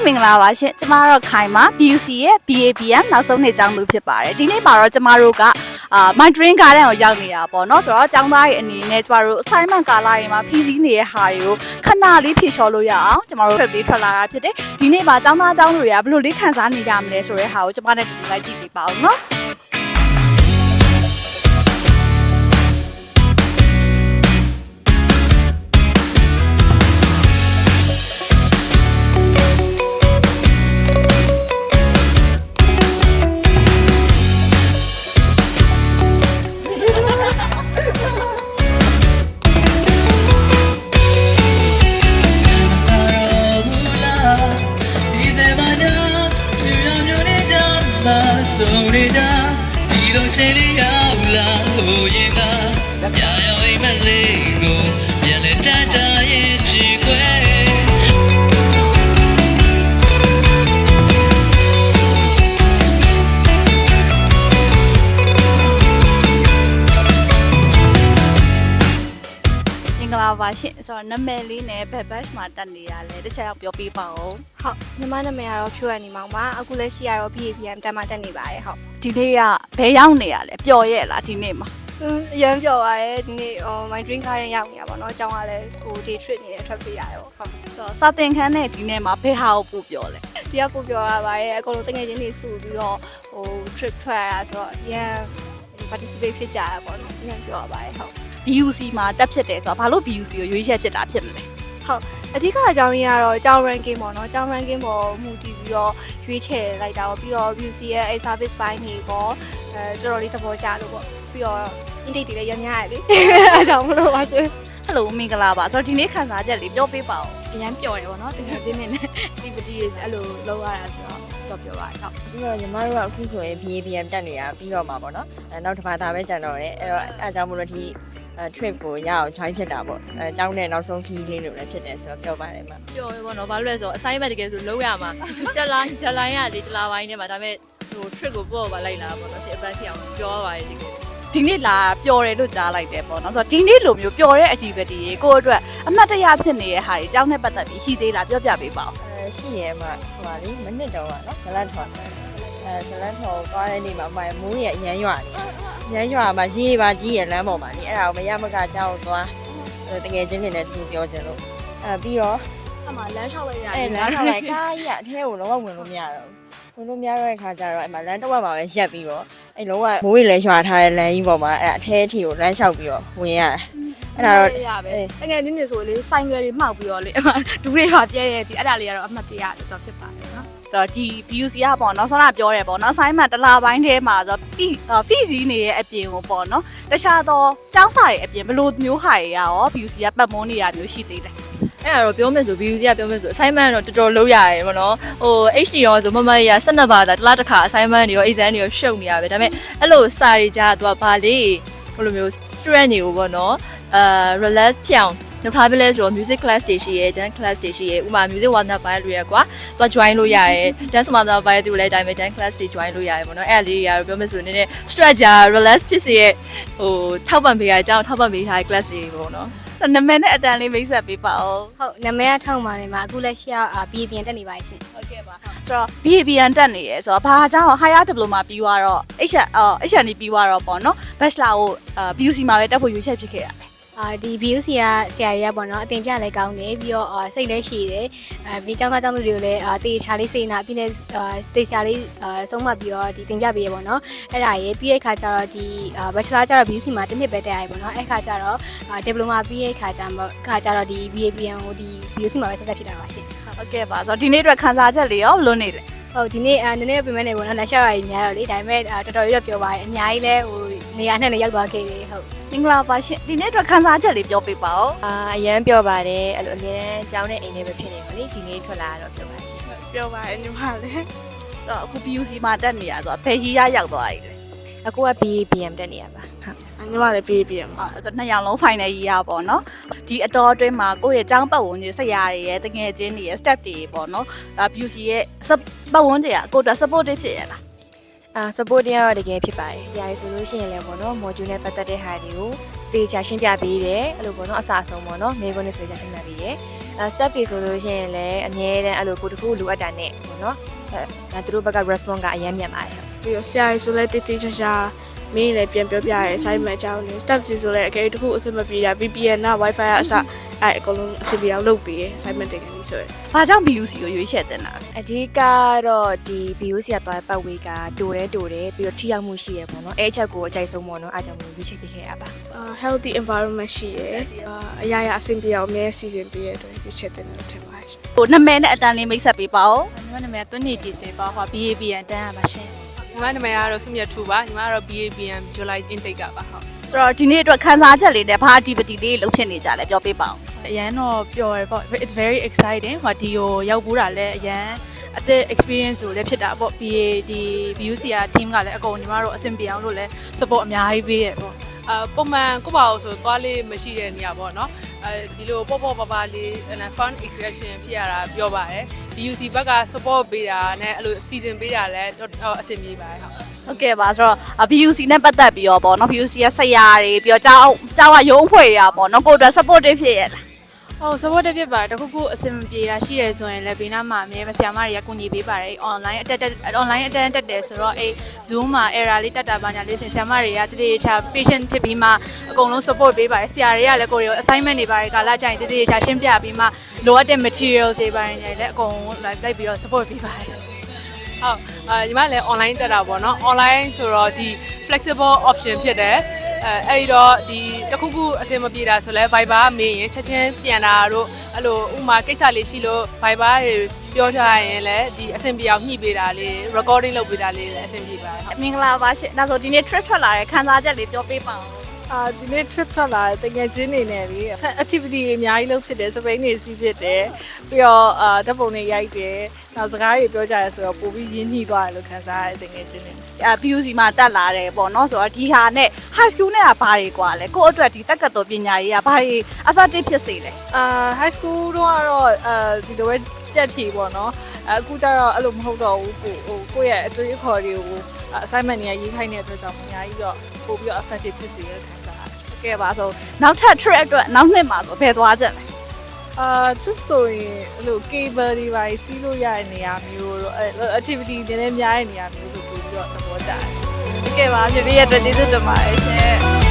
မင်္ဂလာပါရှင်ကျမတို့ခိုင်မှာ BUC ရဲ့ BABM နောက်ဆုံးနှစ်ကျောင်းသူဖြစ်ပါတယ်ဒီနေ့မှာတော့ကျမတို့ကMy Dream Garden ကိုရောက်နေတာပေါ့နော်ဆိုတော့ကျောင်းသားတွေအနေနဲ့ကျမတို့ assignment ကာလတွေမှာဖြည့်ဆည်းနေတဲ့ဟာတွေကိုခဏလေးဖြည့်လျှော်လို့ရအောင်ကျမတို့ထွက်လာတာဖြစ်တယ်ဒီနေ့မှာကျောင်းသားကျောင်းသူတွေကဘယ်လိုလေးခံစားနေကြမလဲဆိုတဲ့ဟာကိုကျမနဲ့တူတူလိုက်ကြည့်ပြပါဦးနော်ပါရှင်ဆိုတော့နာမည်လေးနဲ့ဘက်ဘက်မှာတက်နေရလဲတစ်ချက်တော့ပြောပြပါဦးဟုတ်ညီမနာမည်ကတော့ဖြိုးရနေမောင်ပါအခုလက်ရှိကတော့ BABM တက်မှတက်နေပါတယ်ဟုတ်ဒီနေ့ကဘယ်ရောက်နေရလဲပျော်ရဲ့လားဒီနေ့မှာအရင်ပျော်ပါတယ်ဒီနေ့My Dream Garden ရောက်နေတာပေါ့နော်အကြောင်းကလည်းဟို day trip နေနဲ့ထွက်ပြေးရတယ်ပေါ့ဟုတ်စာသင်ခန်းနဲ့ဒီနေ့မှာဘယ်ဟာကိုပို့ပျော်လဲဒီကပို့ပျော်ရပါတယ်အကုန်လုံးတကယ်ချင်းတွေစုပြီးတော့ဟို trip ထွက်ရတာဆိုတော့အရင် participate ဖြစ်ကြရပေါ့နော်အရင်ပျော်ရပါတယ်ဟုတ်BUC မှာတက်ဖြစ်တယ်ဆိုတော့ဘာလို့ BUC ကိုရွေးချက်ဖြစ်တာဖြစ်မလဲဟုတ်အဓိကအကြောင်းရင်းကတော့ကျောင်း ranking ပေါ့နော်ကျောင်း ranking ပေါ်မူတည်ပြီးတော့ရွေးချယ်လိုက်တာပေါ့ပြီးတော့ BUC ရဲ့ service ပိုင်းတွေပေါ့တော်တော်လေးသဘောကျလို့ပေါ့ပြီးတော့ intake တွေလည်းရများရလေအဲကြောင့်မလို့ပါရှင်ဟယ်လိုမင်္ဂလာပါဆိုတော့ဒီနေ့ခန်းစားချက်လေးပြောပေးပါဦးအရင်ပျော်တယ်ပေါ့နော်တကယ်ချင်းနေနဲ့ activity တွေအဲ့လိုလုပ်ရတာဆိုတော့ပျော်ပါတယ်ဟုတ်ပြီးတော့ညီမတို့ကအခုဆိုရင် BABM တက်နေတာပြီးတော့မှာပေါ့နော်နောက်တစ်ခါဒါပဲကြံတော့တယ်အဲ့တော့အဲအကြောင်းမလို့ဒီtrip ကိုရအောင် join ဖြစ်တာပေါ့အကြောင်းနဲ့နောက်ဆုံးခီးလေးလို့လည်းဖြစ်တယ်ဆိုတော့ပြောပါတယ်မှာပြောရပေါ့နော်ဘာလို့လဲဆိုတော့ assignment တကယ်ဆိုလုံးရမှာ deadline ရလေတလားပိုင်းထဲမှာဒါပေမဲ့ဟို trip ကိုပို့ပါလိုက်လာပေါ့နော်စိတ်အပန်းဖြစ်အောင်ပြောရပါတယ်ဒီနေ့လာပျော်တယ်လို့ကြားလိုက်တယ်ပေါ့နော်ဆိုတော့ဒီနေ့လိုမျိုးပျော်တဲ့ activity တွေကိုအတွက်အမှတ်တရဖြစ်နေတဲ့ဟာတွေအကြောင်းနဲ့ပတ်သက်ပြီးရှိသေးလားပြောပြပေးပါဦးရှိရဲမှာဟိုပါလေမိနစ်တော့ကနော်ဇလတ်ထော်ဇလတ်ထော်သွားတဲ့နေ့မှာမိုးရအရန်ရွာနေရန်ရွာမှာရေးပါကြီးရလမ်းပေါ်မှာလေအဲ့ဒါကိုမရမကကြောက်သွားတကယ်ချင်းနေနဲ့သူပြောချင်လို့ပြီးတော့အမှလမ်းလျှောက်လိုက်ရတယ်လမ်းလျှောက်လိုက်ကားကြီးအထဲကိုလုံးဝဝင်လို့မရတော့ဝင်လို့မရတဲ့ခါကျတော့အဲ့မှာလမ်းတစ်ဝက်မှာပဲရက်ပြီးတော့အဲ့လုံးဝမိုးရီလဲရွာထားတဲ့လမ်းကြီးပေါ်မှာအဲ့အထဲအထိကိုလမ်းလျှောက်ပြီးတော့ဝင်ရတယ်အဲ့ဒါတော့ရပဲတကယ်နည်းနည်းဆိုလေဆိုင်ကယ်တွေမှောက်ပြီးတော့လေအမှဒူးတွေပါပြဲရဲ့ကြီးအဲ့ဒါလေးကတော့အမှတ်တရလို့တော့ဖြစ်ပါတယ်နော်ဆိုတော့ဒီ BUC ကပေါ့နော်ဆောနာပြောတယ်ပေါ့နော် assignment တစ်လပိုင်းထဲမှာဆိုတော့fees နေရဲ့အပြင်ကိုပေါ့နော်တခြားသောကျောင်းစာတွေအပြင်ဘယ်လိုမျိုးဟာတွေရော BUC ကပတ်မွန်းနေတာမျိုးရှိသေးလဲအဲ့ဒါတော့ပြောမယ်ဆို BUC ကပြောမယ်ဆို assignment တော့တော်တော်လုပ်ရတယ်ပေါ့နော်ဟို HD ရောဆိုမမရ12ဘာသာတစ်လားတစ်ခါ assignment တွေရော exam တွေရောရှုပ်နေရပဲဒါပေမဲ့အဲ့လိုစာတွေကြားသူကဘာလေးဟိုလိုမျိုး student တွေကိုပေါ့နော်relax ဖြောင်းနောက်ထားပြလဲဆိုတော့ music class တွေရှိရဲ dance class တွေရှိရဲဥမာ music warner ပိုင်းလို့ရကွာသူ join လို့ရတယ် dance warner ပိုင်းသူလည်းအတိုင်းပဲ dance class တွေ join လို့ရတယ်ပေါ့နော်အဲ့ဒါလေးတွေကတော့ပြောမယ်ဆိုနည်းနည်း stretch relax ဖြစ်စေရဲ့ဟိုထောက်ပံ့ပေးရအကြောင်းထောက်ပံ့ပေးထားတဲ့ class တွေပေါ့နော်နာမည်နဲ့အတန်လေးမိတ်ဆက်ပေးပါဦးဟုတ်နာမည်ကထောက်ပါနေမှာအခုလက်ရှိက BABM တက်နေပါရှင်ဟုတ်ကဲ့ပါဆိုတော့ BABM တက်နေရယ်ဆိုတော့ဘာကြောင့် higher diploma ပြီးသွားတော့ HND ပြီးသွားတော့ပေါ့နော် bachelor ကိုBUC မှာပဲတက်ဖို့ရွေးချက်ဖြစ်ခဲ့ရဒီ BUC ကဆရာကြီးကပေါ့နော်အတင်ပြလည်းကောင်းတယ်ပြီးတော့စိတ်လည်းရှိတယ်ပြီးကျောင်းသားကျောင်းသူတွေကိုလည်းတေချာလေးစိတ်နာပြီးနေတေချာလေးဆုံးမပြီးတော့ဒီတင်ပြပေးရပေါ့နော်အဲ့ဒါရေးပြီးတဲ့ခါကျတော့ဒီ bachelor ကျတော့ BUC မှာတစ်နှစ်ပဲတက်ရပြီပေါ့နော်အဲ့ခါကျတော့ diploma ပြီးတဲ့ခါကျတော့ဒီ BABM ကိုဒီ BUC မှာပဲတက်ဖြစ်တာပါရှင်ဟုတ်ကဲ့ပါဆိုတော့ဒီနေ့အတွက်ခန်းစားချက်လေးရောလွန်နေတယ်ဟုတ်ဒီနေ့နည်းနည်းပြင်မဲ့နေပေါ့နော်လက်လျှောက်ရည်များတော့လေဒါပေမဲ့တော်တော်ကြီးတော့ပြောပါတယ်အများကြီးလဲဟိုနေရာနဲ့လည်းရောက်သွားခဲ့တယ်ဟုတ်မင်္ဂလာပါရှင်ဒီနေ့အတွက်ခန်းစားချက်လေးပြောပေးပါဦးအရန်ပြောပါတယ်အဲ့လိုအမြဲတမ်းကျောင်းနဲ့အိမ်နဲ့ပဲဖြစ်နေပါလေဒီနေ့ထွက်လာတော့ပြောပါရှင်ပြောပါတယ်ညီမလေးဆိုတော့အခု BUC မှာတက်နေရဆိုတော့ဘယ်ရီရရောက်သွားပြီလဲအခုက BABM တက်နေရပါဟုတ်ညီမလည်း BABM ပါဆိုတော့နှစ်ယောက်လုံး final year ပေါ့နော်ဒီအတော်အတွင်းမှာကိုယ့်ရဲ့ကျောင်းပတ်ဝန်းကျင်ဆရာတွေရဲ့တငယ်ချင်းတွေရဲ့ step တွေပေါ့နော်BUC ရဲ့ပတ်ဝန်းကျင်ကကိုယ့်အတွက် supportive ဖြစ်ရလား support တရားတကယ်ဖြစ်ပါတယ်ဆရာကြီးဆိုလို့ရှိရင်လည်းပေါ့နော် module နဲ့ပတ်သက်တဲ့ဟာတွေကိုသေချာရှင်းပြပေးတယ်အဲ့လိုပေါ့နော်အစအဆုံးပေါ့နော်မေးခွန်းနဲ့ဆိုချာရှင်းပြပေးတယ်staff တွေဆိုလို့ရှိရင်လည်းအမြဲတမ်းအဲ့လိုကိုတခုလိုအပ်တာနဲ့ပေါ့နော်ဒါသူတို့ဘက်က response ကအရင်မြန်ပါတယ် ပြီးတော့ဆရာကြီးဆိုလဲတိတိကျကျမင်းလည်းပြန်ပြောပြရဲ assignment အကြောင်းလေး staff ကြီးဆိုလဲအကယ်တစ်ခုအဆင်မပြေတာ VPN နဲ့ Wi-Fi အစအဲ့အကုန်လုံးအဆင်ပြေအောင်လုပ်ပေးရဲ assignment တွေကနေဆိုရင် ။ဘာကြောင့် BUC ကိုရွေးချယ်တင်တာလဲ အဓိကတော့ဒီ BUC ကသွားပတ်ဝေးကတိုတယ်ပြီးတော့ထိရောက်မှုရှိရပေါ့နော်အဲ့အချက်ကိုအကြိုက်ဆုံးပေါ့နော်အားကြောင့်ရွေးချယ်ပေးခဲ့တာပါ healthy environment ရှိရဲအရာရာအဆင်ပြေအောင်အများစီစဉ်ပေးရတဲ့ရွေးချယ်တင်တယ်ထင်ပါတယ် ။ဟိုနာမည်နဲ့အတန်းလေးမိတ်ဆက်ပေးပါဦး ညီမနာမည်ကသွန်းနေကြည်စေပါဟော BABN တန်းရပါရှင်ညီမနာမည်ကတော့စုမြတ်ထူပါညီမကတော့ BABN July intake ကပါဟုတ် ။ဆိုတော့ဒီနေ့အတွက်ခန်းစားချက်လေးနဲ့ဘာအတီပတီလေးလှုပ်ဖြစ်နေကြလဲပြောပေးပါဦး အရန်တော့ပျော်ရပေါ့ it's very exciting ဟောဒီကိုရောက်ဘူးတာလည်းအရန်အသက် experience ဆိုလည်းဖြစ်တာပေါ့ BA ဒီ BUC က team ကလည်းအကုန်ညီမတို့အဆင်ပြေအောင်လို့လည်း support အများကြီးပေးရပေါ့ပုံမှန်ကိုပါအောင်ဆိုသွားလေးမရှိတဲ့နေရာပေါ့နော်ဒီလိုပေါ့ပါလေး fun expression ဖြစ်ရတာပြောပါတယ် BUC ဘက်က support ပေးတာနဲ့အဲ့လို season ပေးတာလည်းအဆင်ပြေပါတယ်ဟုတ် ။ဟုတ်ကဲ့ပါဆိုတော့ BUC နဲ့ပတ်သက်ပြီးတော့ပေါ့နော် BUC ရဲ့ဆရာတွေပြီးတော့ကျောင်းကရုံးအဖွဲ့ရပေါ့နော်ကိုအတွက် support ဖြစ်ရလား ဟုတ် support ဖြစ်ပါတယ်တခုခုအဆင်မပြေတာရှိတယ်ဆိုရင်လည်းဘေးနားမှာအမြဲဆရာမတွေကကူညီပေးပါတယ် online အတက်တယ်ဆိုတော့အဲ့ Zoom မှာ error လေးတက်တာပါညာလေးဆရာမတွေကတတိယချ patient ဖြစ်ပြီးမှအကုန်လုံး support ပေးပါတယ်ဆရာတွေကလည်းကိုယ်ရော assignment တွေပါတယ်ကာလကြိုင်တတိယချရှင်းပြပြီးမှလိုအပ်တဲ့ materials တွေပါတယ်လည်းအကုန်လိုက်ပြီးတော့ support ပေးပါတယ်ဟုတ်ညီမလည်း online တက်တာပေါ့နော် online ဆိုတော့ဒီ flexible option ဖြစ်တယ်အဲ့ဒီတော့ဒီတခုခုအဆင်မပြေတာဆိုလဲ Viber မေးရင်ချက်ချင်းပြန်တာတို့အဲ့လိုဥမာကိစ္စလေးရှိလို့ Viber တွေပြောထားရင်လည်းဒီအဆင်ပြေအောင်ညှိပေးတာလေး recording လုပ်ပေးတာလေးလည်းအဆင်ပြေပါတယ် ။မင်္ဂလာပါရှင်။ဒါဆိုဒီနေ့ trip ထွက်လာတဲ့ခန်းစားချက်လေးပြောပေးပါဦး ဒီနေ့ trip ထွက်လာတဲ့တကယ်ချင်းနေနေလေ activity တွေအများကြီးလုပ်ဖြစ်တယ်စပိန်နေစီးဖြစ်တယ်ပြီးတော့ဓာတ်ပုံတွေရိုက်တယ်နောက်စကားတွေပြောကြရဲဆိုတော့ပိုပြီးရင်းနှီးသွားတယ်လို့ခံစားရတယ်တကယ်ချင်းနေ BUC မှာတက်လာတယ်ပေါ့နော်ဆိုတော့ဒီဟာနဲ့ high school နဲ့ကဘာတွေကွာလဲကိုယ့်အတွက်ဒီတက္ကသိုလ်ပညာရေးကဘာတွေ effective ဖြစ်စေလဲ high school တော့ကတော့ဒီလိုပဲကြက်ဖြေပေါ့နော်အခုကျတော့အဲ့လိုမဟုတ်တော့ဘူးကိုယ့်ရဲ့အတွေ့အခေါ်တွေကို assignment တွေရေးခိုင်းတဲ့အတွက်ကြောင့်အများကြီးတော့ပို့ပြီးတော့ effective ဖြစ်စေတဲ့ခံစားရတယ် ကဲပါဆိုနောက်ထပ် trip အတွက်နောက်နှစ်မှာဆိုဘယ်သွားကြလဲ trip ဆိုရင်အဲ့လို cable တွေပါစီးလို့ရတဲ့နေရာမျိုးတော့ activity တွေလည်းများတဲ့နေရာမျိုးဆိုပို့ပြီးတော့သဘောကျတယ် ကဲပါပြပြရဲ့အတွက်ကျေးဇူးတင်ပါတယ်ရှင်